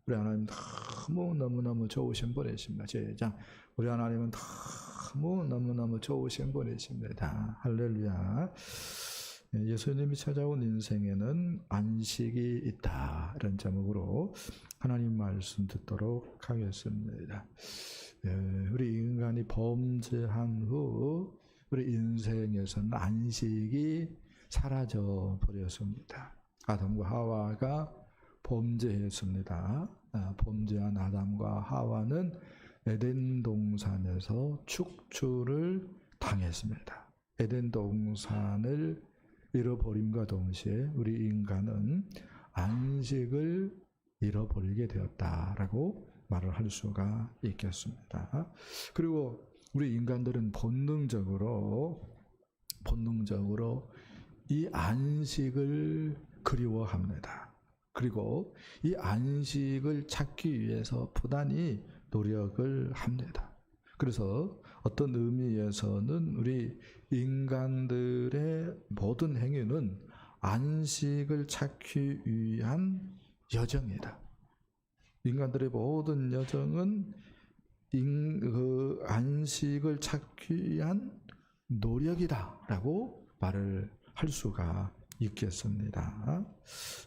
우리 하나님 너무너무 좋으신 분이십니다. 시작. 우리 하나님은 너무너무 좋으신 분이십니다. 할렐루야. 예수님이 찾아온 인생에는 안식이 있다. 이런 제목으로 하나님 말씀 듣도록 하겠습니다. 우리 인간이 범죄한 후 우리 인생에서는 안식이 사라져 버렸습니다. 아담과 하와가 범죄했습니다. 범죄한 아담과 하와는 에덴 동산에서 축출을 당했습니다. 에덴 동산을 잃어버림과 동시에 우리 인간은 안식을 잃어버리게 되었다라고 말을 할 수가 있겠습니다. 그리고 우리 인간들은 본능적으로 이 안식을 그리워합니다. 그리고 이 안식을 찾기 위해서 부단히 노력을 합니다. 그래서 어떤 의미에서는 우리 인간들의 모든 행위는 안식을 찾기 위한 여정이다. 인간들의 모든 여정은 그 안식을 찾기 위한 노력이다라고 말을 할 수가 있겠습니다.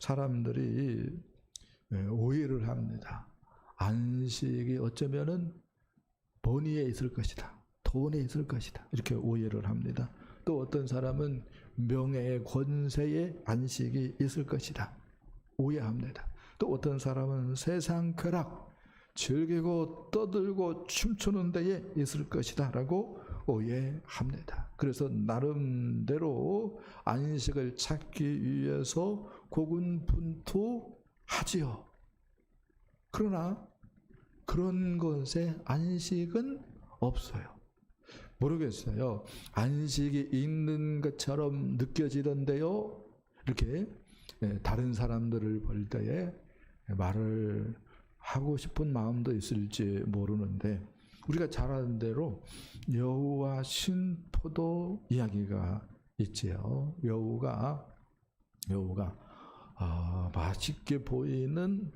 사람들이 오해를 합니다. 안식이 어쩌면은 번위에 있을 것이다. 돈에 있을 것이다. 이렇게 오해를 합니다. 또 어떤 사람은 명예의 권세에 안식이 있을 것이다. 오해합니다. 또 어떤 사람은 세상 쾌락, 즐기고 떠들고 춤추는 데에 있을 것이다 라고 오해합니다. 그래서 나름대로 안식을 찾기 위해서 고군분투하지요. 그러나 그런 것에 안식은 없어요. 모르겠어요. 안식이 있는 것처럼 느껴지던데요. 이렇게 다른 사람들을 볼 때에 말을 하고 싶은 마음도 있을지 모르는데, 우리가 잘 아는 대로 여우와 신포도 이야기가 있지요. 여우가 맛있게 보이는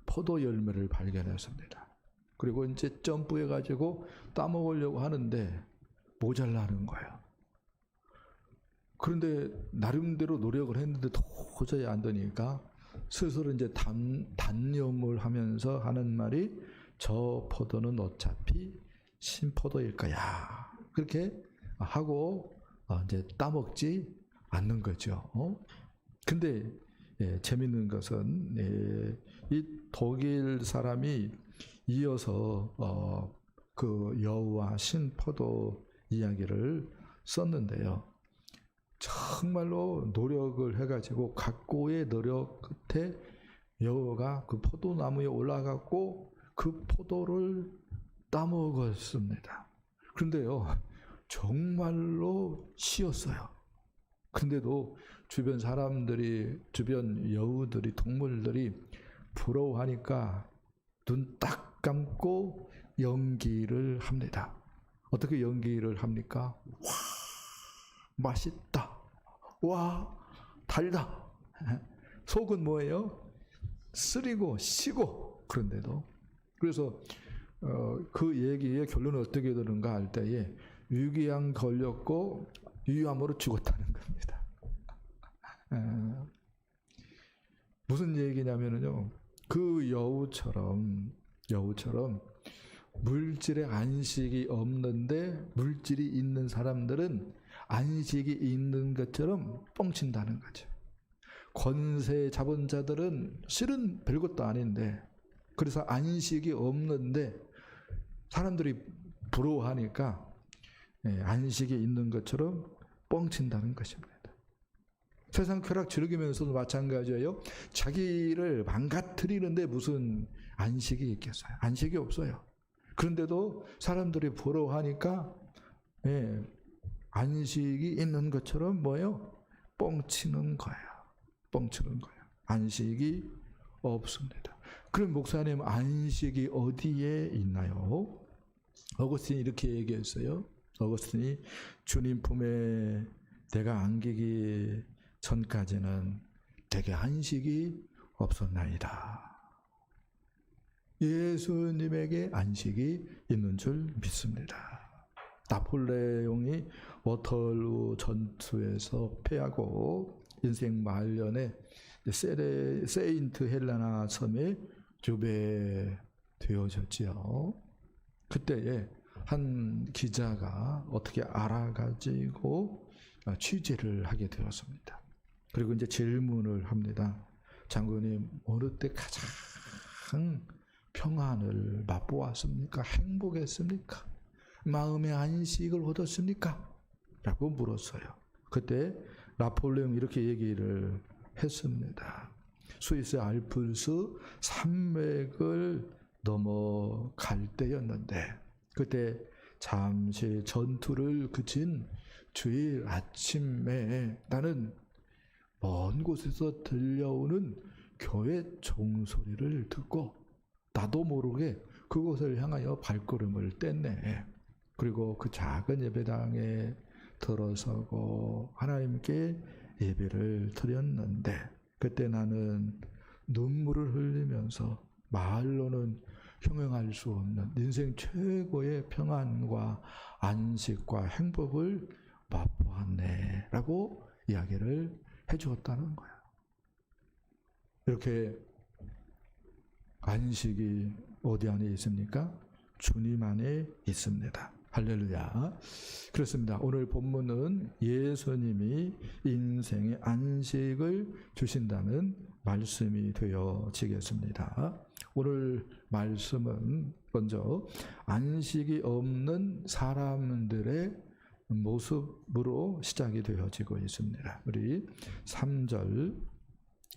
포도 열매를 발견했습니다. 그리고 이제 점프해가지고 따먹으려고 하는데 모자라는 거예요. 그런데 나름대로 노력을 했는데 도저히 안 되니까 스스로 이제 단념을 하면서 하는 말이, 저 포도는 어차피 신포도일 거야. 그렇게 하고 이제 따먹지 않는 거죠. 근데 재밌는 것은 이 독일 사람이 이어서 그 여우와 신포도 이야기를 썼는데요. 정말로 노력을 해가지고 각고의 노력 끝에 여우가 그 포도나무에 올라갔고 그 포도를 따먹었습니다. 그런데요, 정말로 쉬었어요. 근데도 주변 사람들이, 주변 여우들이, 동물들이 부러워하니까 눈 딱 감고 연기를 합니다. 어떻게 연기를 합니까? 와, 맛있다. 와, 달다. 속은 뭐예요? 쓰리고 시고. 그런데도. 그래서 그 얘기의 결론은 어떻게 되는가 할 때에 유기암 걸렸고 유암으로 죽었다는 겁니다. 무슨 얘기냐면요, 그 여우처럼 물질의 안식이 없는데 물질이 있는 사람들은 안식이 있는 것처럼 뻥친다는 거죠. 권세 잡은 자들은 실은 별것도 아닌데, 그래서 안식이 없는데 사람들이 부러워하니까 안식이 있는 것처럼 뻥친다는 것입니다. 세상 쾌락 즐기면서도 마찬가지예요. 자기를 망가뜨리는데 무슨 안식이 있겠어요? 안식이 없어요. 그런데도 사람들이 부러워하니까 안식이 있는 것처럼 뭐예요? 뻥치는 거예요. 안식이 없습니다. 그럼 목사님, 안식이 어디에 있나요? 어거스틴이 이렇게 얘기했어요. 어거스틴이 주님 품에 내가 안기기 전까지는 내게 안식이 없었나이다. 예수님에게 안식이 있는 줄 믿습니다. 나폴레옹이 워털루 전투에서 패하고 인생 말년에 세인트 헬레나 섬에 교배되어졌지요. 그때에 한 기자가 어떻게 알아가지고 취재를 하게 되었습니다. 그리고 이제 질문을 합니다. 장군님, 어느 때 가장 평안을 맛보았습니까? 행복했습니까? 마음의 안식을 얻었습니까? 라고 물었어요. 그때 나폴레옹이 이렇게 얘기를 했습니다. 스위스 알프스 산맥을 넘어갈 때였는데 그때 잠시 전투를 그친 주일 아침에 나는 먼 곳에서 들려오는 교회 종소리를 듣고 나도 모르게 그곳을 향하여 발걸음을 뗐네. 그리고 그 작은 예배당에 들어서고 하나님께 예배를 드렸는데 그때 나는 눈물을 흘리면서 말로는 형용할 수 없는 인생 최고의 평안과 안식과 행복을 맛보았네 라고 이야기를 해주었다는 거야. 이렇게 안식이 어디 안에 있습니까? 주님 안에 있습니다. 할렐루야. 그렇습니다. 오늘 본문은 예수님이 인생의 안식을 주신다는 말씀이 되어지겠습니다. 오늘 말씀은 먼저 안식이 없는 사람들의 모습으로 시작이 되어지고 있습니다. 우리 3절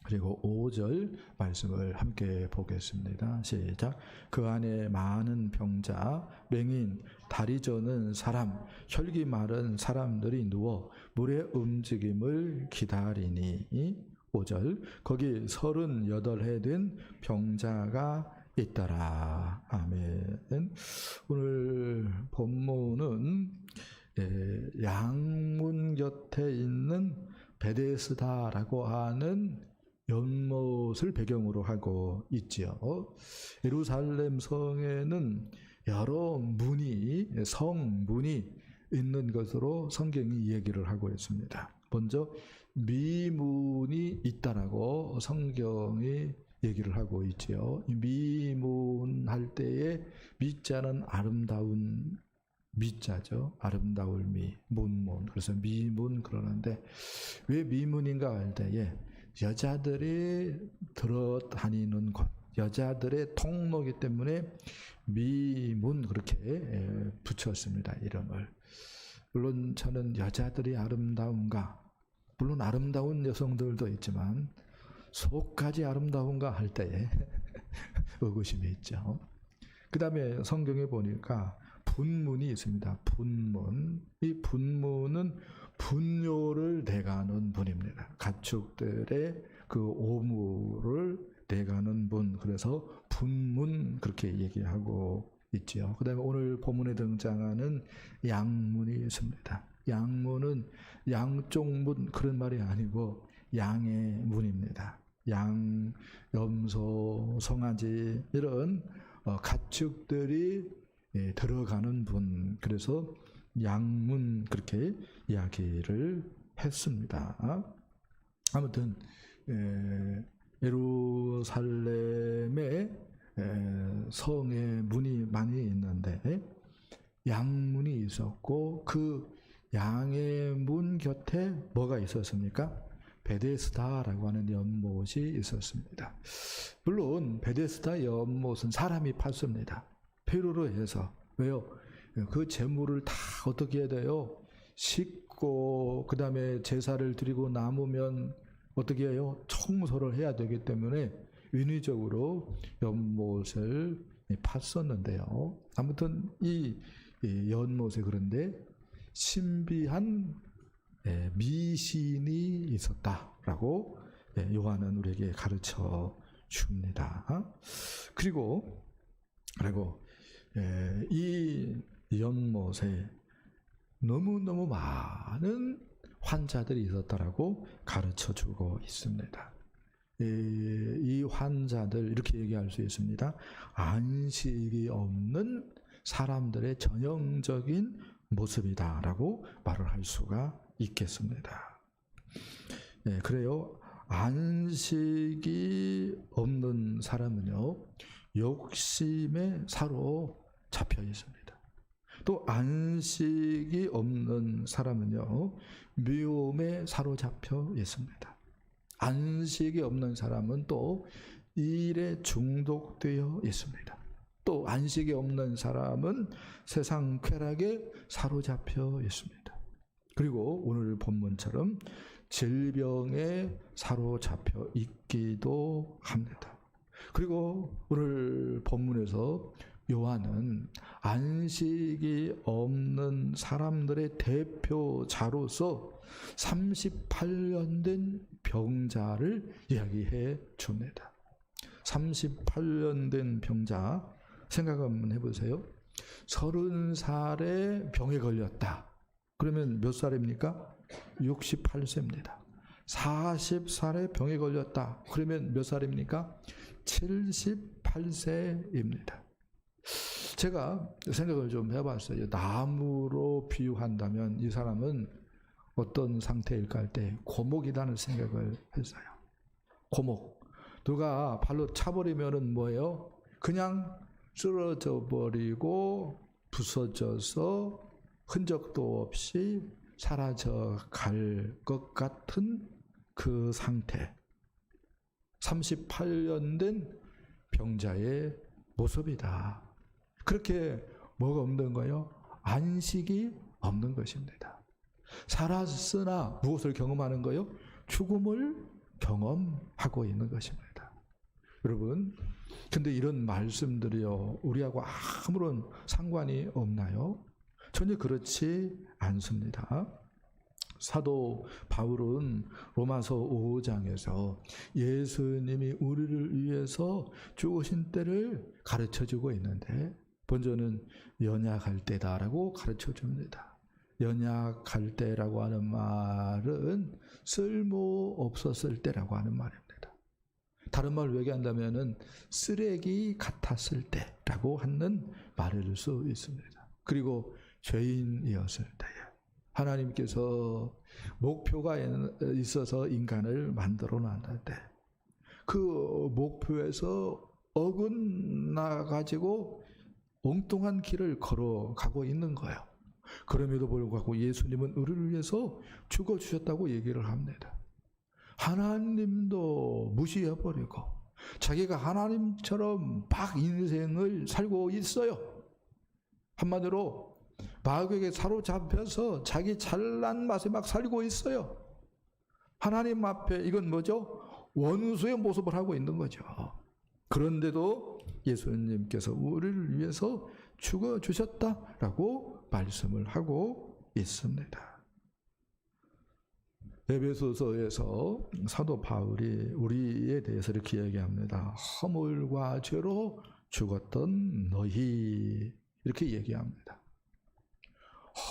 그리고 5절 말씀을 함께 보겠습니다. 시작. 그 안에 많은 병자, 맹인, 다리 저는 사람, 혈기 마른 사람들이 누워 물의 움직임을 기다리니 5절 거기 38해 된 병자가 있더라. 아멘. 오늘 본문은 양문 곁에 있는 베데스다라고 하는 연못을 배경으로 하고 있지요. 예루살렘 성에는 여러 문이, 성문이 있는 것으로 성경이 얘기를 하고 있습니다. 먼저 미문이 있다라고 성경이 얘기를 하고 있지요. 미문 할 때에 미자는 아름다운 미자죠. 아름다울 미, 문문. 그래서 미문 그러는데 왜 미문인가 할 때에 여자들이 들어 다니는 곳, 여자들의 통로이기 때문에 미문 그렇게 붙였습니다. 이름을. 물론 저는 여자들이 아름다운가, 물론 아름다운 여성들도 있지만 속까지 아름다운가 할 때에 의구심이 있죠. 그 다음에 성경에 보니까 분문이 있습니다. 분문. 이 분문은 분뇨를 내가는 분입니다. 가축들의 그 오물을 내가는 분. 그래서 분문 그렇게 얘기하고 있지요. 그 다음에 오늘 본문에 등장하는 양문이 있습니다. 양문은 양쪽 문 그런 말이 아니고 양의 문입니다. 양, 염소, 송아지 이런 가축들이 들어가는 분. 그래서 양문 그렇게 이야기를 했습니다. 아무튼 예루살렘에 성에 문이 많이 있는데 양문이 있었고 그 양의 문 곁에 뭐가 있었습니까? 베데스다라고 하는 연못이 있었습니다. 물론 베데스다 연못은 사람이 팠습니다. 필요로 해서. 왜요? 그 재물을 다 어떻게 해야 돼요? 씻고 그 다음에 제사를 드리고 남으면 어떻게 해요? 청소를 해야 되기 때문에 인위적으로 연못을 팠었는데요. 아무튼 이 연못에 그런데 신비한 미신이 있었다라고 요한은 우리에게 가르쳐 줍니다. 그리고 이 연못에 너무너무 많은 환자들이 있었다라고 가르쳐 주고 있습니다. 이 환자들 이렇게 얘기할 수 있습니다. 안식이 없는 사람들의 전형적인 모습이다라고 말을 할 수가 있겠습니다. 그래요. 안식이 없는 사람은요, 욕심에 사로잡혀 있습니다. 또 안식이 없는 사람은요, 미움에 사로잡혀 있습니다. 안식이 없는 사람은 또 일에 중독되어 있습니다. 또 안식이 없는 사람은 세상 쾌락에 사로잡혀 있습니다. 그리고 오늘 본문처럼 질병에 사로잡혀 있기도 합니다. 그리고 오늘 본문에서 요한은 안식이 없는 사람들의 대표자로서 38년 된 병자를 이야기해 줍니다. 38년 된 병자, 생각 한번 해보세요. 30살에 병에 걸렸다. 그러면 몇 살입니까? 68세입니다. 40살에 병에 걸렸다. 그러면 몇 살입니까? 78세입니다. 제가 생각을 좀 해봤어요. 나무로 비유한다면 이 사람은 어떤 상태일까 할 때 고목이라는 생각을 했어요. 고목. 누가 발로 차버리면은 뭐예요? 그냥 쓰러져 버리고 부서져서 흔적도 없이 사라져 갈 것 같은 그 상태. 38년 된 병자의 모습이다. 그렇게 뭐가 없는 거예요? 안식이 없는 것입니다. 살았으나 무엇을 경험하는 거예요? 죽음을 경험하고 있는 것입니다. 여러분, 근데 이런 말씀들이요, 우리하고 아무런 상관이 없나요? 전혀 그렇지 않습니다. 사도 바울은 로마서 5장에서 예수님이 우리를 위해서 죽으신 때를 가르쳐주고 있는데, 먼저는 연약할 때다라고 가르쳐줍니다. 연약할 때라고 하는 말은 쓸모없었을 때라고 하는 말입니다. 다른 말로 얘기한다면 쓰레기 같았을 때라고 하는 말일 수 있습니다. 그리고 죄인이었을 때에 하나님께서 목표가 있어서 인간을 만들어 놨는데 그 목표에서 어긋나 가지고 엉뚱한 길을 걸어가고 있는 거예요. 그럼에도 불구하고 예수님은 우리를 위해서 죽어주셨다고 얘기를 합니다. 하나님도 무시해버리고 자기가 하나님처럼 막 인생을 살고 있어요. 한마디로 마귀에게 사로잡혀서 자기 잘난 맛에 막 살고 있어요. 하나님 앞에 이건 뭐죠? 원수의 모습을 하고 있는 거죠. 그런데도 예수님께서 우리를 위해서 죽어주셨다라고 말씀을 하고 있습니다. 에베소서에서 사도 바울이 우리에 대해서 이렇게 얘기합니다. 허물과 죄로 죽었던 너희, 이렇게 얘기합니다.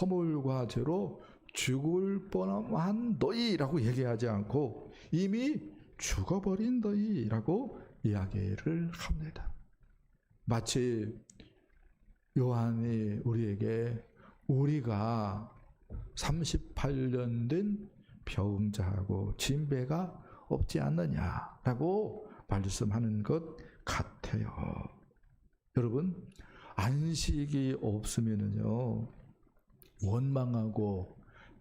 허물과 죄로 죽을 뻔한 너희라고 얘기하지 않고 이미 죽어버린 너희라고 이야기를 합니다. 마치 요한이 우리에게 우리가 38년 된 병자하고 진배가 없지 않느냐라고 말씀하는 것 같아요. 여러분, 안식이 없으면은요, 원망하고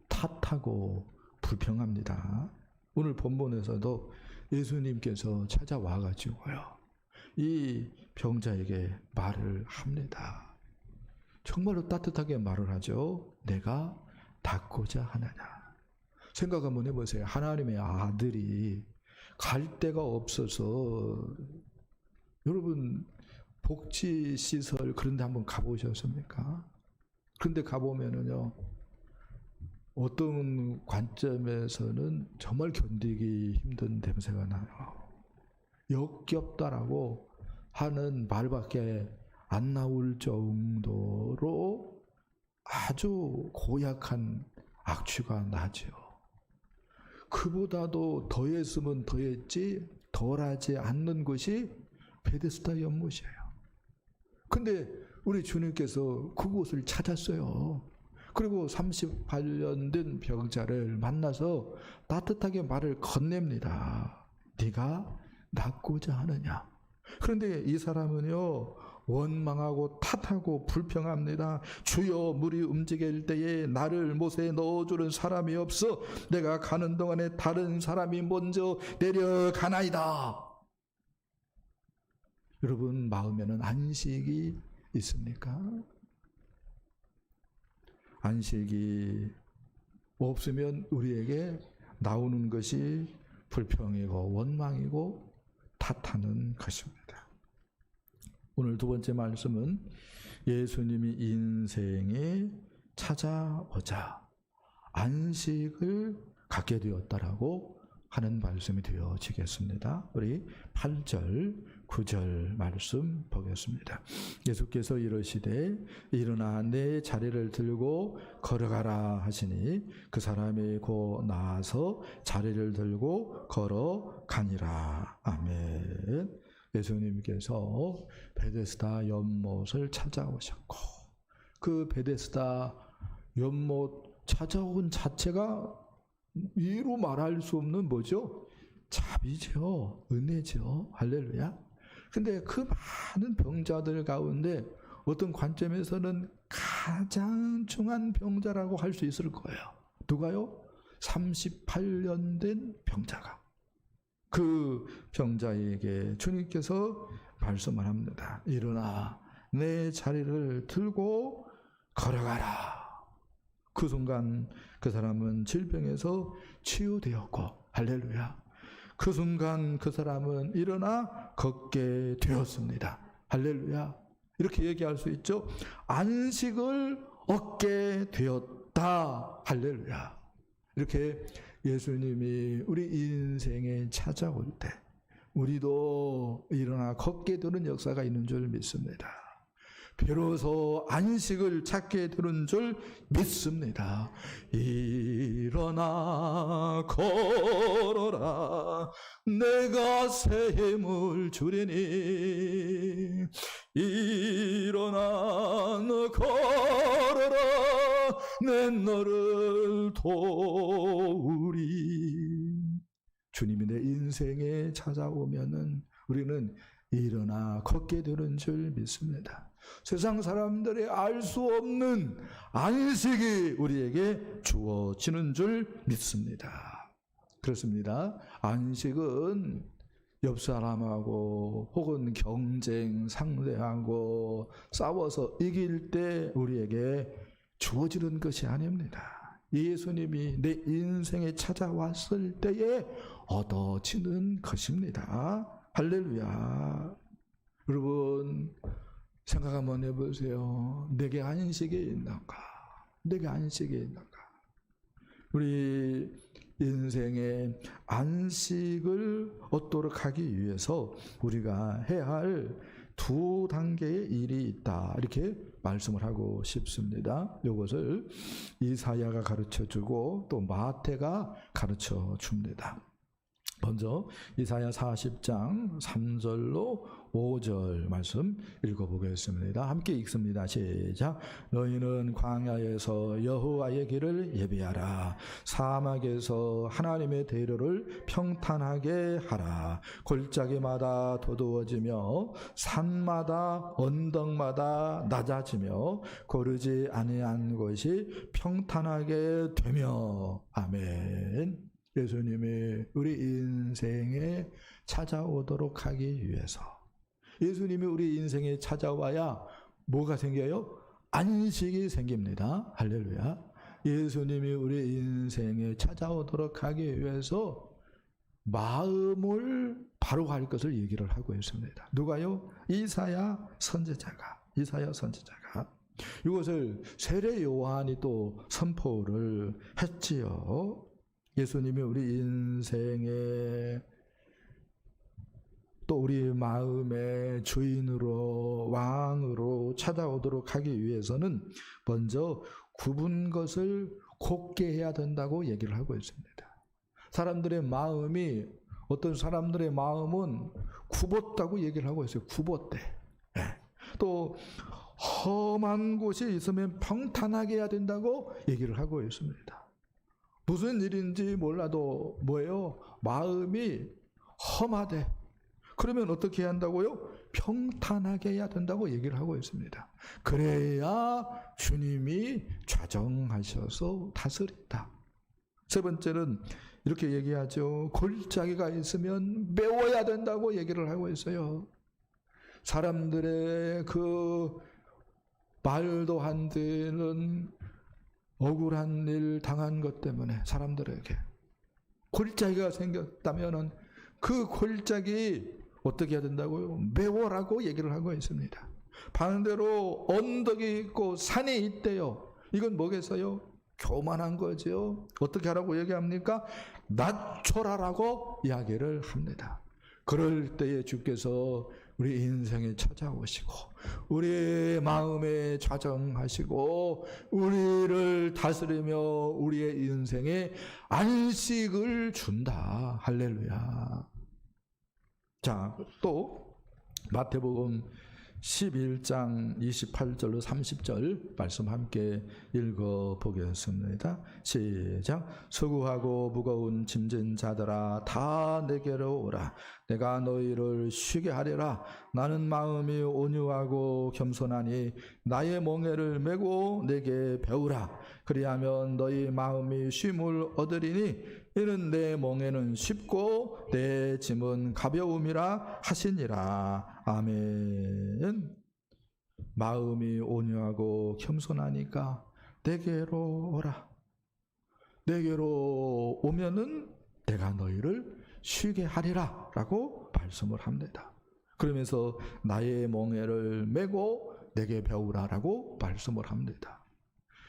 탓하고 불평합니다. 오늘 본문에서도 예수님께서 찾아와 가지고요, 이 병자에게 말을 합니다. 정말로 따뜻하게 말을 하죠. 내가 낫고자 하느냐. 생각 한번 해보세요. 하나님의 아들이 갈 데가 없어서, 여러분 복지시설 그런 데 한번 가보셨습니까? 그런데 가보면은요, 어떤 관점에서는 정말 견디기 힘든 냄새가 나요. 역겹다라고 하는 말밖에 안 나올 정도로 아주 고약한 악취가 나죠. 그보다도 더했으면 더했지 덜하지 않는 것이 베데스다 연못이에요. 근데 우리 주님께서 그곳을 찾았어요. 그리고 38년 된 병자를 만나서 따뜻하게 말을 건넵니다. 네가 낫고자 하느냐. 그런데 이 사람은요, 원망하고 탓하고 불평합니다. 주여, 물이 움직일 때에 나를 못에 넣어주는 사람이 없어 내가 가는 동안에 다른 사람이 먼저 내려가나이다. 여러분 마음에는 안식이 있습니까? 안식이 없으면 우리에게 나오는 것이 불평이고 원망이고 탓하는 것입니다. 오늘 두 번째 말씀은 예수님이 인생에 찾아오자 안식을 갖게 되었다라고 하는 말씀이 되어지겠습니다. 우리 8절, 9절 말씀 보겠습니다. 예수께서 이르시되 일어나 내 자리를 들고 걸어가라 하시니 그 사람이 곧 나아서 자리를 들고 걸어가니라. 아멘. 예수님께서 베데스다 연못을 찾아오셨고 그 베데스다 연못 찾아온 자체가 이루 말할 수 없는 뭐죠? 자비죠. 은혜죠. 할렐루야. 근데 그 많은 병자들 가운데 어떤 관점에서는 가장 중한 병자라고 할 수 있을 거예요. 누가요? 38년 된 병자가. 그 병자에게 주님께서 말씀을 합니다. 일어나 내 자리를 들고 걸어가라. 그 순간 그 사람은 질병에서 치유되었고, 할렐루야. 그 순간 그 사람은 일어나 걷게 되었습니다. 할렐루야. 이렇게 얘기할 수 있죠. 안식을 얻게 되었다. 할렐루야. 이렇게 예수님이 우리 인생에 찾아올 때 우리도 일어나 걷게 되는 역사가 있는 줄 믿습니다. 비로소 안식을 찾게 되는 줄 믿습니다. 일어나 걸어라 내가 새 힘을 주리니 일어나 너 걸어라 내 너를 도우리. 주님이 내 인생에 찾아오면은 우리는 일어나 걷게 되는 줄 믿습니다. 세상 사람들이 알 수 없는 안식이 우리에게 주어지는 줄 믿습니다. 그렇습니다. 안식은 옆 사람하고 혹은 경쟁 상대하고 싸워서 이길 때 우리에게 주어지는 것이 아닙니다. 예수님이 내 인생에 찾아왔을 때에 얻어지는 것입니다. 할렐루야. 여러분 생각 한번 해보세요. 내게 안식이 있는가? 내게 안식이 있는가? 우리 인생의 안식을 얻도록 하기 위해서 우리가 해야 할 두 단계의 일이 있다. 이렇게 말씀을 하고 싶습니다. 이것을 이사야가 가르쳐주고 또 마태가 가르쳐줍니다. 먼저 이사야 40장 3절로 5절 말씀 읽어보겠습니다. 함께 읽습니다. 시작. 너희는 광야에서 여호와의 길을 예비하라. 사막에서 하나님의 대로를 평탄하게 하라. 골짜기마다 도두어지며 산마다 언덕마다 낮아지며 고르지 아니한 곳이 평탄하게 되며. 아멘. 예수님이 우리 인생에 찾아오도록 하기 위해서 예수님이 우리 인생에 찾아와야 뭐가 생겨요? 안식이 생깁니다. 할렐루야. 예수님이 우리 인생에 찾아오도록 하기 위해서 마음을 바로 할 것을 얘기를 하고 있습니다. 누가요? 이사야 선지자가. 이것을 세례 요한이 또 선포를 했지요. 예수님이 우리 인생에 또 우리 마음의 주인으로 왕으로 찾아오도록 하기 위해서는 먼저 굽은 것을 곱게 해야 된다고 얘기를 하고 있습니다. 사람들의 마음이 어떤 사람들의 마음은 굽었다고 얘기를 하고 있어요. 굽었대. 예. 또 험한 곳이 있으면 평탄하게 해야 된다고 얘기를 하고 있습니다. 무슨 일인지 몰라도 뭐예요? 마음이 험하대. 그러면 어떻게 해야 한다고요? 평탄하게 해야 된다고 얘기를 하고 있습니다. 그래야 주님이 좌정하셔서 다스린다. 세 번째는 이렇게 얘기하죠. 골짜기가 있으면 메워야 된다고 얘기를 하고 있어요. 사람들의 그 말도 안 되는 억울한 일 당한 것 때문에 사람들에게 골짜기가 생겼다면은 그 골짜기 어떻게 해야 된다고요? 메워라고 얘기를 하고 있습니다. 반대로 언덕이 있고 산이 있대요. 이건 뭐겠어요? 교만한 거죠. 어떻게 하라고 얘기합니까? 낮춰라라고 이야기를 합니다. 그럴 때에 주께서 우리 인생에 찾아오시고 우리의 마음에 좌정하시고 우리를 다스리며 우리의 인생에 안식을 준다. 할렐루야. 자, 또 마태복음 11장 28절로 30절 말씀 함께 읽어보겠습니다. 시작. 수고하고 무거운 짐진 자들아 다 내게로 오라. 내가 너희를 쉬게 하리라. 나는 마음이 온유하고 겸손하니 나의 멍에를 메고 내게 배우라. 그리하면 너희 마음이 쉼을 얻으리니 이는 내 멍에는 쉽고 내 짐은 가벼움이라 하시니라. 아멘. 마음이 온유하고 겸손하니까 내게로 오라. 내게로 오면은 내가 너희를 쉬게 하리라 라고 말씀을 합니다. 그러면서 나의 멍에를 메고 내게 배우라 라고 말씀을 합니다.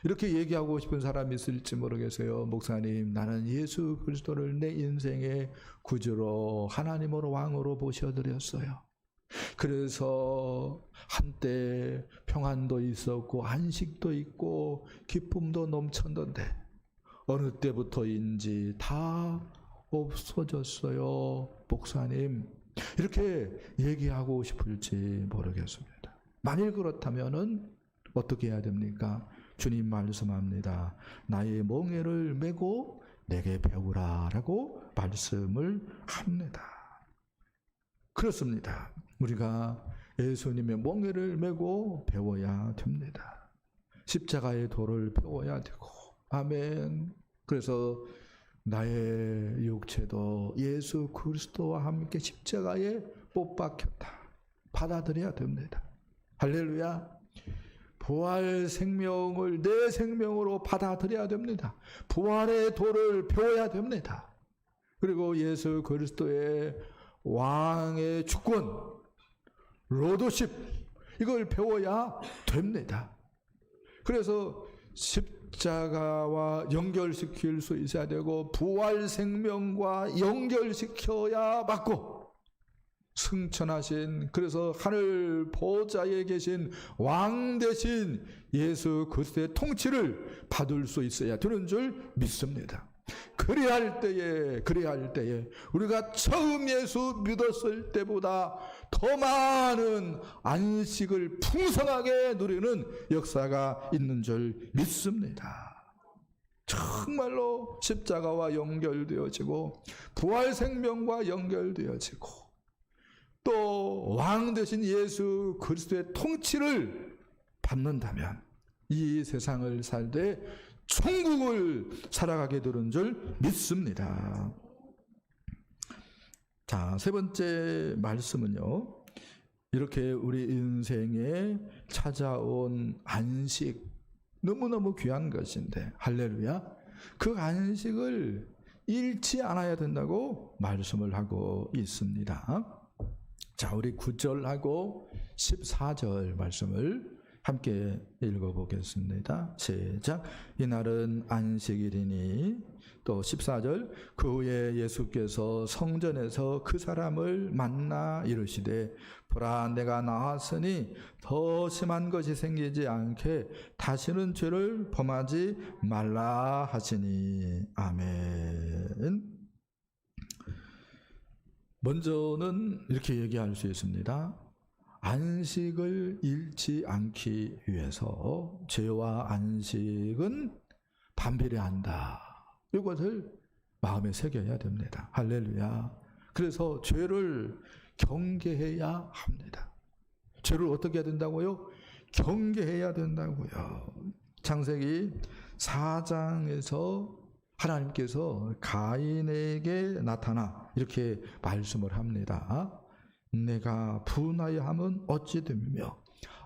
이렇게 얘기하고 싶은 사람이 있을지 모르겠어요. 목사님, 나는 예수 그리스도를 내 인생의 구주로 하나님으로 왕으로 모셔드렸어요. 그래서 한때 평안도 있었고 안식도 있고 기쁨도 넘쳤는데 어느 때부터인지 다 없어졌어요. 목사님, 이렇게 얘기하고 싶을지 모르겠습니다. 만일 그렇다면은 어떻게 해야 됩니까? 주님 말씀합니다. 나의 멍에를 메고 내게 배우라 라고 말씀을 합니다. 그렇습니다. 우리가 예수님의 멍에를 메고 배워야 됩니다. 십자가의 도를 배워야 되고, 아멘. 그래서 나의 육체도 예수 그리스도와 함께 십자가에 못 박혔다. 받아들여야 됩니다. 할렐루야. 부활 생명을 내 생명으로 받아들여야 됩니다. 부활의 도를 배워야 됩니다. 그리고 예수 그리스도의 왕의 주권, 로도십, 이걸 배워야 됩니다. 그래서 십자가와 연결시킬 수 있어야 되고 부활 생명과 연결시켜야 맞고 승천하신, 그래서 하늘 보좌에 계신 왕 대신 예수 그리스도의 통치를 받을 수 있어야 되는 줄 믿습니다. 그리할 때에 우리가 처음 예수 믿었을 때보다 더 많은 안식을 풍성하게 누리는 역사가 있는 줄 믿습니다. 정말로 십자가와 연결되어지고 부활 생명과 연결되어지고 또 왕 되신 예수 그리스도의 통치를 받는다면 이 세상을 살되 천국을 살아가게 되는 줄 믿습니다. 자, 세 번째 말씀은요, 이렇게 우리 인생에 찾아온 안식, 너무너무 귀한 것인데, 할렐루야, 그 안식을 잃지 않아야 된다고 말씀을 하고 있습니다. 자, 우리 9절하고 14절 말씀을 함께 읽어보겠습니다. 시작. 이날은 안식일이니, 또 14절, 그 후에 예수께서 성전에서 그 사람을 만나 이르시되 보라, 내가 나왔으니 더 심한 것이 생기지 않게 다시는 죄를 범하지 말라 하시니. 아멘. 먼저는 이렇게 얘기할 수 있습니다. 안식을 잃지 않기 위해서 죄와 안식은 반비례한다. 이것을 마음에 새겨야 됩니다. 할렐루야. 그래서 죄를 경계해야 합니다. 죄를 어떻게 해야 된다고요? 경계해야 된다고요. 창세기 4장에서 하나님께서 가인에게 나타나 이렇게 말씀을 합니다. 내가 분하여 함은 어찌 되며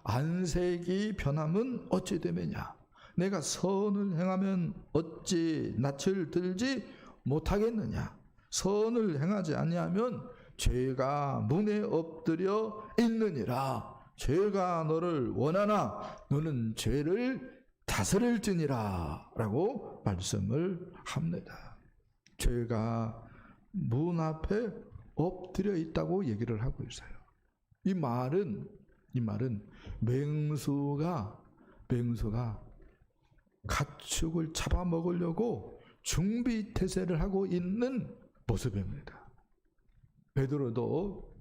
안색이 변함은 어찌 되느냐. 내가 선을 행하면 어찌 낯을 들지 못하겠느냐. 선을 행하지 아니하면 죄가 문에 엎드려 있느니라. 죄가 너를 원하나 너는 죄를 다스릴지니라 라고 말씀을 합니다. 죄가 문 앞에 엎드려 있다고 얘기를 하고 있어요. 이 말은 맹수가 가축을 잡아먹으려고 준비태세를 하고 있는 모습입니다. 베드로도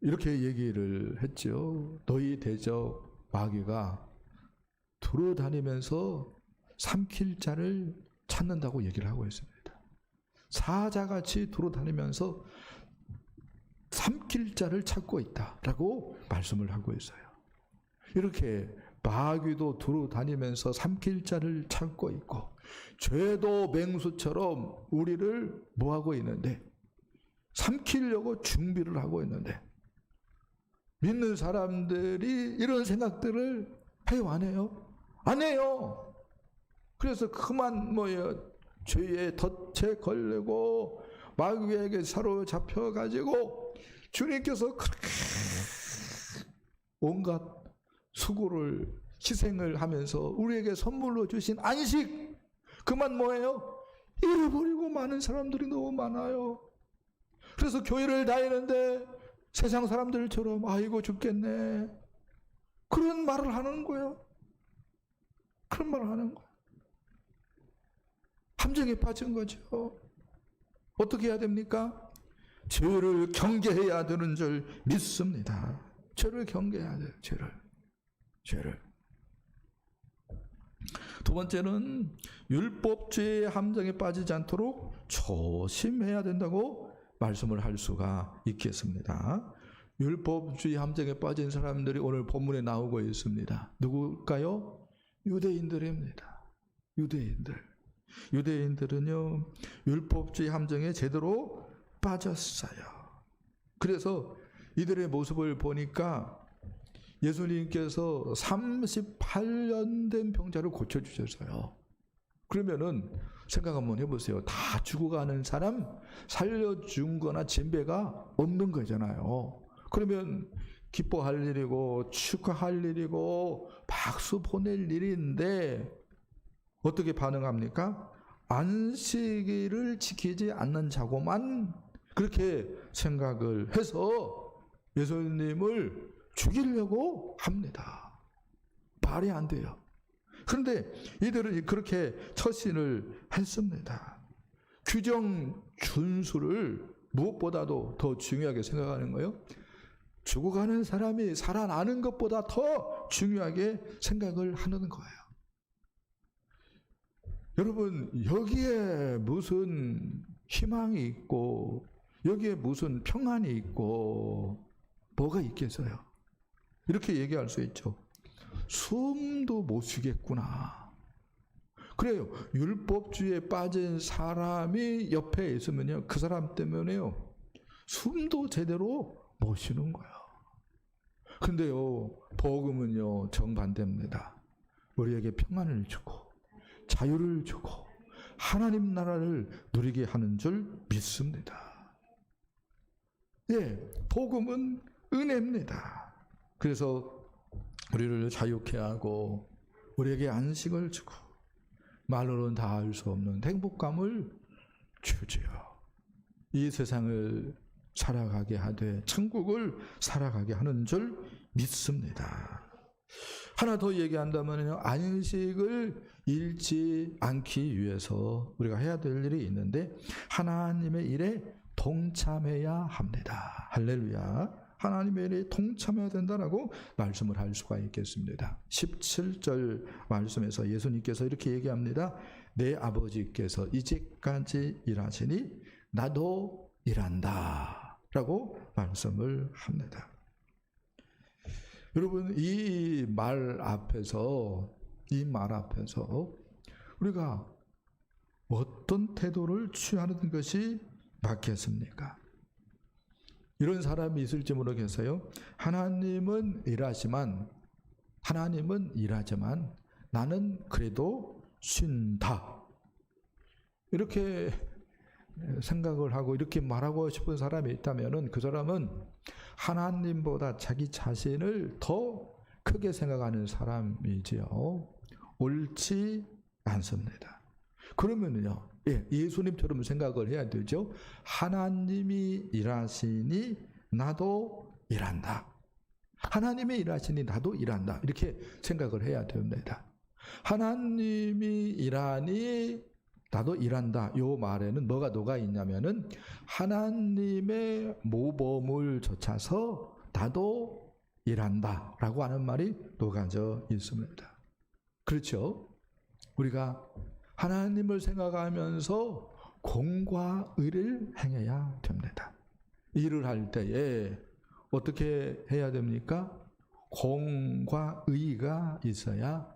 이렇게 얘기를 했죠. 너희 대적 마귀가 돌아다니면서 삼킬 자를 찾는다고 얘기를 하고 있습니다. 사자같이 돌아다니면서 삼킬 자를 찾고 있다라고 말씀을 하고 있어요. 이렇게 마귀도 돌아다니면서 삼킬 자를 찾고 있고 죄도 맹수처럼 우리를 뭐하고 있는데 삼키려고 준비를 하고 있는데 믿는 사람들이 이런 생각들을 해요, 안 해요? 안 해요. 그래서 그만 죄에 덫에 걸리고 마귀에게 사로잡혀가지고 주님께서 그렇게 온갖 수고를 희생을 하면서 우리에게 선물로 주신 안식 그만 뭐예요? 잃어버리고 많은 사람들이 너무 많아요. 그래서 교회를 다니는데 세상 사람들처럼 아이고 죽겠네 그런 말을 하는 거예요. 그런 말을 하는 거예요. 함정에 빠진 거죠. 어떻게 해야 됩니까? 죄를 경계해야 되는 줄 믿습니다. 죄를 경계해야 돼요. 죄를. 두 번째는 율법주의의 함정에 빠지지 않도록 조심해야 된다고 말씀을 할 수가 있겠습니다. 율법주의 함정에 빠진 사람들이 오늘 본문에 나오고 있습니다. 누굴까요? 유대인들입니다. 유대인들은요 율법주의 함정에 제대로 빠졌어요. 그래서 이들의 모습을 보니까 예수님께서 38년 된 병자를 고쳐주셨어요. 그러면은 생각 한번 해보세요. 다 죽어가는 사람 살려준 거나 진배가 없는 거잖아요. 그러면 기뻐할 일이고 축하할 일이고 박수 보낼 일인데 어떻게 반응합니까? 안식일을 지키지 않는 자고만 그렇게 생각을 해서 예수님을 죽이려고 합니다. 말이 안 돼요. 그런데 이들은 그렇게 처신을 했습니다. 규정 준수를 무엇보다도 더 중요하게 생각하는 거예요. 죽어가는 사람이 살아나는 것보다 더 중요하게 생각을 하는 거예요. 여러분 여기에 무슨 희망이 있고 여기에 무슨 평안이 있고 뭐가 있겠어요? 이렇게 얘기할 수 있죠. 숨도 못 쉬겠구나. 그래요. 율법주의에 빠진 사람이 옆에 있으면요, 그 사람 때문에요 숨도 제대로 못 쉬는 거예요. 근데요 복음은요 정반대입니다. 우리에게 평안을 주고 자유를 주고 하나님 나라를 누리게 하는 줄 믿습니다. 예, 복음은 은혜입니다. 그래서 우리를 자유케 하고 우리에게 안식을 주고 말로는 다 알 수 없는 행복감을 주지요. 이 세상을 살아가게 하되 천국을 살아가게 하는 줄 믿습니다. 하나 더 얘기한다면요, 안식을 잃지 않기 위해서 우리가 해야 될 일이 있는데 하나님의 일에 동참해야 합니다. 할렐루야. 하나님의 일에 동참해야 된다라고 말씀을 할 수가 있겠습니다. 17절 말씀에서 예수님께서 이렇게 얘기합니다. 내 아버지께서 이제까지 일하시니 나도 일한다 라고 말씀을 합니다. 여러분, 이 말 앞에서 우리가 어떤 태도를 취하는 것이 맞겠습니까? 이런 사람이 있을지 모르겠어요. 하나님은 일하지만 나는 그래도 쉰다. 이렇게 생각을 하고 이렇게 말하고 싶은 사람이 있다면 그 사람은 하나님보다 자기 자신을 더 크게 생각하는 사람이지요. 옳지 않습니다. 그러면요, 예수님처럼 생각을 해야 되죠. 하나님이 일하시니 나도 일한다. 하나님이 일하시니 나도 일한다. 이렇게 생각을 해야 됩니다. 하나님이 일하니 나도 일한다. 이 말에는 뭐가 녹아 있냐면은 하나님의 모범을 좇아서 나도 일한다 라고 하는 말이 녹아져 있습니다. 그렇죠? 우리가 하나님을 생각하면서 공과 의를 행해야 됩니다. 일을 할 때에 어떻게 해야 됩니까? 공과 의가 있어야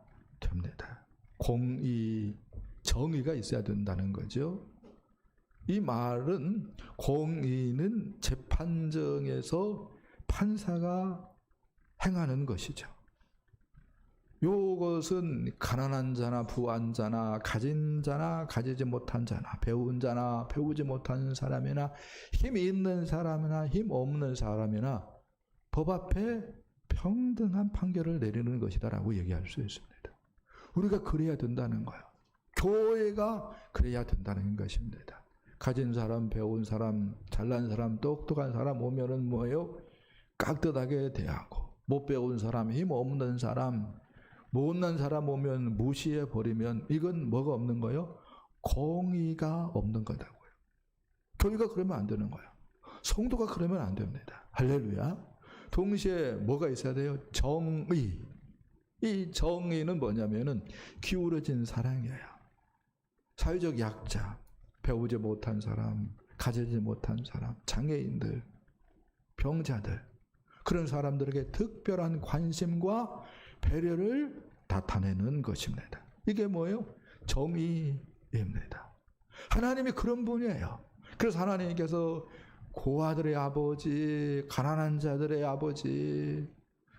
됩니다. 공의, 정의가 있어야 된다는 거죠. 이 말은 공의는 재판정에서 판사가 행하는 것이죠. 요것은 가난한 자나 부한 자나 가진 자나 가지지 못한 자나 배운 자나 배우지 못한 사람이나 힘이 있는 사람이나 힘 없는 사람이나 법 앞에 평등한 판결을 내리는 것이다라고 얘기할 수 있습니다. 우리가 그래야 된다는 거예요. 교회가 그래야 된다는 것입니다. 가진 사람, 배운 사람, 잘난 사람, 똑똑한 사람 오면은 뭐예요? 깍듯하게 대하고, 못 배운 사람, 힘 없는 사람, 못난 사람 오면 무시해 버리면 이건 뭐가 없는 거예요? 공의가 없는 거다고요. 교회가 그러면 안 되는 거예요. 성도가 그러면 안 됩니다. 할렐루야. 동시에 뭐가 있어야 돼요? 정의. 이 정의는 뭐냐면은 기울어진 사랑이에요. 사회적 약자, 배우지 못한 사람, 가지지 못한 사람, 장애인들, 병자들, 그런 사람들에게 특별한 관심과 배려를 나타내는 것입니다. 이게 뭐예요? 정의입니다. 하나님이 그런 분이에요. 그래서 하나님께서 고아들의 아버지, 가난한 자들의 아버지,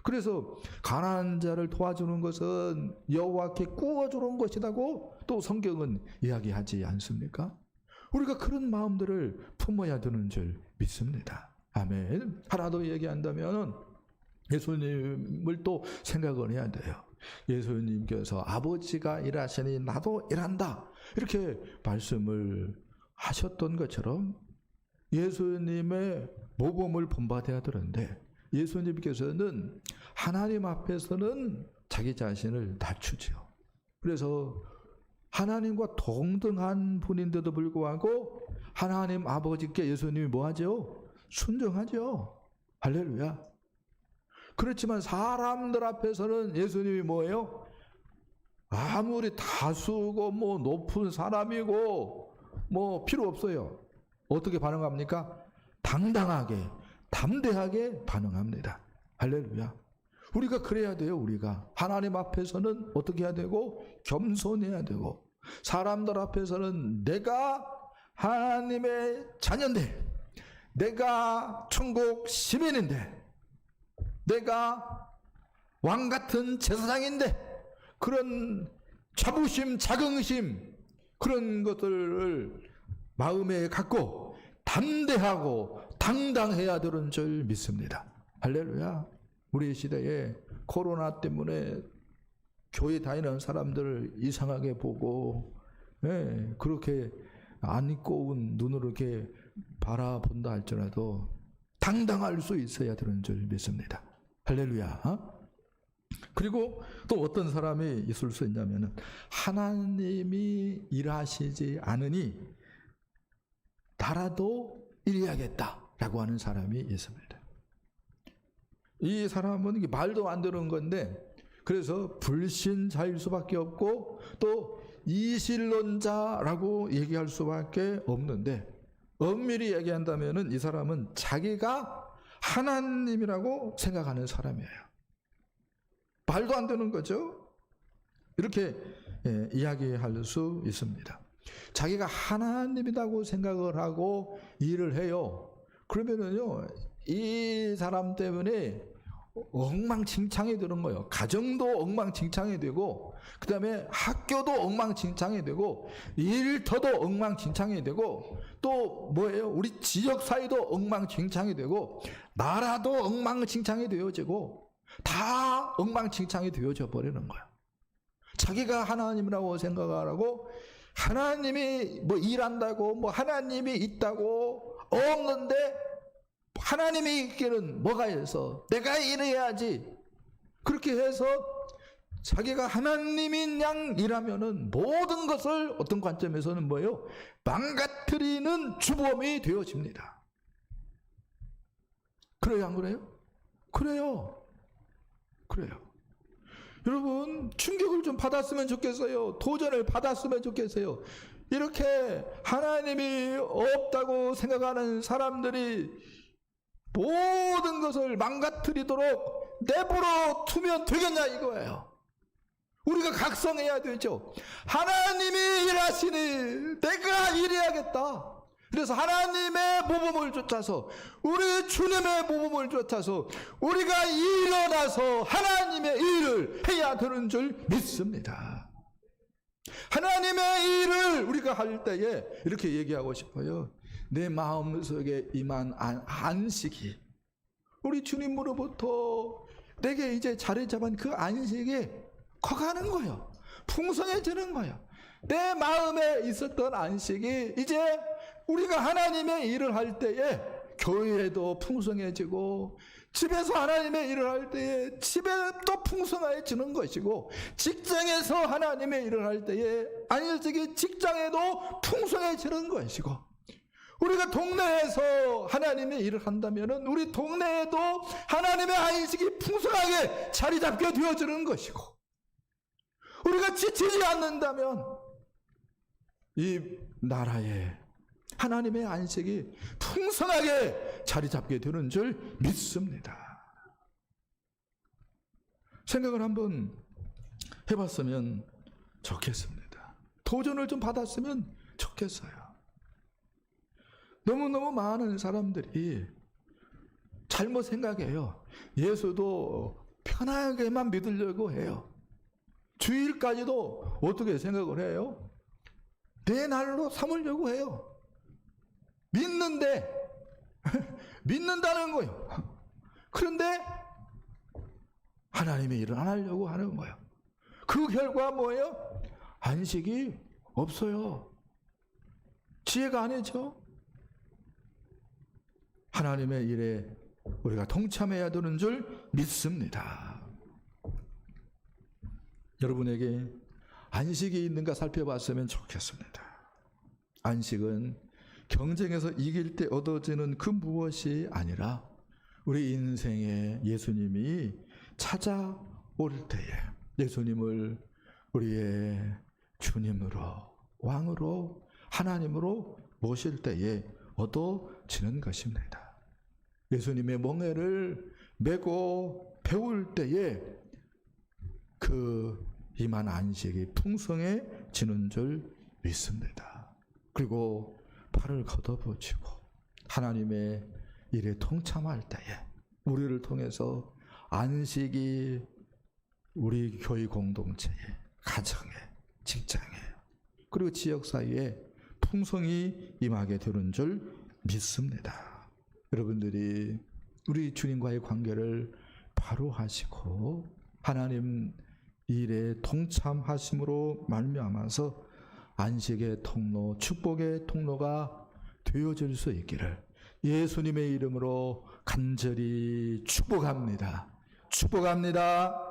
그래서 가난한 자를 도와주는 것은 여호와께 구워주는 것이라고 또 성경은 이야기하지 않습니까? 우리가 그런 마음들을 품어야 되는 줄 믿습니다. 아멘. 하나 더 얘기한다면 예수님을 또 생각을 해야 돼요. 예수님께서 아버지가 일하시니 나도 일한다 이렇게 말씀을 하셨던 것처럼 예수님의 모범을 본받아야 되는데 예수님께서는 하나님 앞에서는 자기 자신을 낮추죠. 그래서 하나님과 동등한 분인데도 불구하고 하나님 아버지께 예수님이 뭐하죠? 순종하죠. 할렐루야. 그렇지만 사람들 앞에서는 예수님이 뭐예요? 아무리 다수고 뭐 높은 사람이고 뭐 필요 없어요. 어떻게 반응합니까? 당당하게, 담대하게 반응합니다. 할렐루야. 우리가 그래야 돼요. 우리가 하나님 앞에서는 어떻게 해야 되고 겸손해야 되고 사람들 앞에서는 내가 하나님의 자녀인데 내가 천국 시민인데 내가 왕 같은 제사장인데 그런 자부심, 자긍심 그런 것들을 마음에 갖고 담대하고 당당해야 되는 줄 믿습니다. 할렐루야. 우리 시대에 코로나 때문에 교회 다니는 사람들을 이상하게 보고 그렇게 안 입고 온 눈으로 이렇게 바라본다 할지라도 당당할 수 있어야 되는 줄 믿습니다. 할렐루야. 그리고 또 어떤 사람이 있을 수 있냐면은 하나님이 일하시지 않으니 나라도 이래야겠다라고 하는 사람이 있습니다. 이 사람은 이게 말도 안 되는 건데, 그래서 불신자일 수밖에 없고 또 이실론자라고 얘기할 수밖에 없는데, 엄밀히 얘기한다면은 이 사람은 자기가 하나님이라고 생각하는 사람이에요. 말도 안 되는 거죠. 이렇게 이야기할 수 있습니다. 자기가 하나님이라고 생각을 하고 일을 해요. 그러면은요, 이 사람 때문에 엉망진창이 되는 거예요. 가정도 엉망진창이 되고, 그 다음에 학교도 엉망진창이 되고, 일터도 엉망진창이 되고, 또 뭐예요? 우리 지역 사회도 엉망진창이 되고, 나라도 엉망진창이 되어지고, 다 엉망진창이 되어져 버리는 거예요. 자기가 하나님이라고 생각을 하고, 하나님이 뭐 일한다고, 뭐 하나님이 있다고 없는데, 하나님이 있기는 뭐가 있어? 내가 일해야지. 그렇게 해서 자기가 하나님인 양 일하면은 모든 것을 어떤 관점에서는 뭐예요? 망가뜨리는 주범이 되어집니다. 그래요, 안 그래요? 그래요. 그래요. 여러분, 충격을 좀 받았으면 좋겠어요. 도전을 받았으면 좋겠어요. 이렇게 하나님이 없다고 생각하는 사람들이 모든 것을 망가뜨리도록 내버려 두면 되겠냐 이거예요. 우리가 각성해야 되죠. 하나님이 일하시니 내가 일해야겠다. 그래서 하나님의 모범을 쫓아서, 우리 주님의 모범을 쫓아서 우리가 일어나서 하나님의 일을 해야 되는 줄 믿습니다. 하나님의 일을 우리가 할 때에 이렇게 얘기하고 싶어요. 내 마음속에 임한 안식이, 우리 주님으로부터 내게 이제 자리 잡은 그 안식이 커가는 거예요. 풍성해지는 거예요. 내 마음에 있었던 안식이 이제 우리가 하나님의 일을 할 때에 교회도 풍성해지고, 집에서 하나님의 일을 할 때에 집에 또 풍성해지는 것이고, 직장에서 하나님의 일을 할 때에 안식이 직장에도 풍성해지는 것이고, 우리가 동네에서 하나님의 일을 한다면은 우리 동네에도 하나님의 안식이 풍성하게 자리 잡게 되어지는 것이고, 우리가 지치지 않는다면 이 나라에 하나님의 안식이 풍성하게 자리 잡게 되는 줄 믿습니다. 생각을 한번 해봤으면 좋겠습니다. 도전을 좀 받았으면 좋겠어요. 너무너무 많은 사람들이 잘못 생각해요. 예수도 편하게만 믿으려고 해요. 주일까지도 어떻게 생각을 해요? 내 날로 삼으려고 해요. 믿는데, 믿는다는 거예요. 그런데 하나님의 일을 안 하려고 하는 거예요. 그 결과 뭐예요? 안식이 없어요. 지혜가 아니죠. 하나님의 일에 우리가 동참해야 되는 줄 믿습니다. 여러분에게 안식이 있는가 살펴봤으면 좋겠습니다. 안식은 경쟁에서 이길 때 얻어지는 그 무엇이 아니라 우리 인생에 예수님이 찾아올 때에 예수님을 우리의 주님으로, 왕으로, 하나님으로 모실 때에 얻어지는 것입니다. 예수님의 멍에를 메고 배울 때에 그 임한 안식이 풍성해지는 줄 믿습니다. 그리고 팔을 걷어붙이고 하나님의 일에 동참할 때에 우리를 통해서 안식이 우리 교회 공동체에, 가정에, 직장에, 그리고 지역사회에 풍성히 임하게 되는 줄 믿습니다. 여러분들이 우리 주님과의 관계를 바로 하시고 하나님 일에 동참하심으로 말미암아서 안식의 통로, 축복의 통로가 되어질 수 있기를 예수님의 이름으로 간절히 축복합니다. 축복합니다.